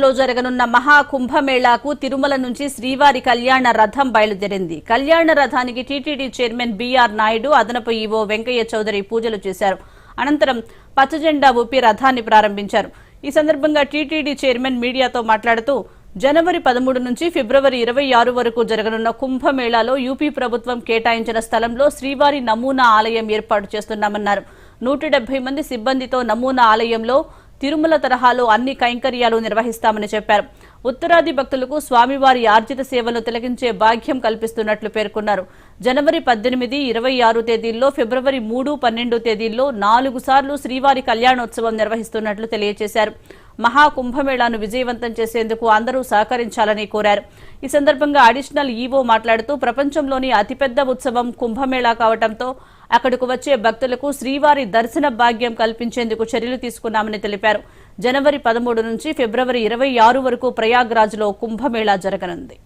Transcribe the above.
లో జరగనున్న మహా కుంభమేళాకు తిరుమల నుంచి శ్రీవారి కళ్యాణ రథం బయలుదేరింది. కళ్యాణ రథానికి టీటీడీ చైర్మన్ బిఆర్ నాయుడు, అదనపు ఈవో వెంకయ్య చౌదరి పూజలు చేశారు. అనంతరం పచ్చజెండా ఊపి రథాన్ని ప్రారంభించారు. ఈ సందర్భంగా టీటీడీ చైర్మన్ మీడియాతో మాట్లాడుతూ జనవరి 13 నుంచి ఫిబ్రవరి 26 వరకు జరగనున్న కుంభమేళాలో యూపీ ప్రభుత్వం కేటాయించిన స్థలంలో శ్రీవారి నమూనా ఆలయం ఏర్పాటు చేస్తున్నామన్నారు. 170 మంది సిబ్బందితో నమూనా ఆలయంలో తిరుమల తరహాలో అన్ని కైంకర్యాలు నిర్వహిస్తామని చెప్పారు. ఉత్తరాది భక్తులకు స్వామివారి ఆర్జిత సేవలు తిలకించే భాగ్యం కల్పిస్తున్నట్లు పేర్కొన్నారు. జనవరి 18, 26 తేదీల్లో, ఫిబ్రవరి 3, 12 తేదీల్లో 4 సార్లు శ్రీవారి కళ్యాణోత్సవం నిర్వహిస్తున్నట్లు తెలియజేశారు. మహాకుంభమేళాను విజయవంతం చేసేందుకు అందరూ సహకరించాలని కోరారు. ఈ సందర్భంగా అడిషనల్ ఈవో మాట్లాడుతూ ప్రపంచంలోని అతిపెద్ద ఉత్సవం కుంభమేళా కావడంతో అక్కడకు వచ్చే భక్తులకు శ్రీవారి దర్శన భాగ్యం కల్పించేందుకు చర్యలు తీసుకున్నామని తెలిపారు. జనవరి 13 నుంచి ఫిబ్రవరి 26 వరకు ప్రయాగ్రాజ్లో కుంభమేళా జరగనుంది.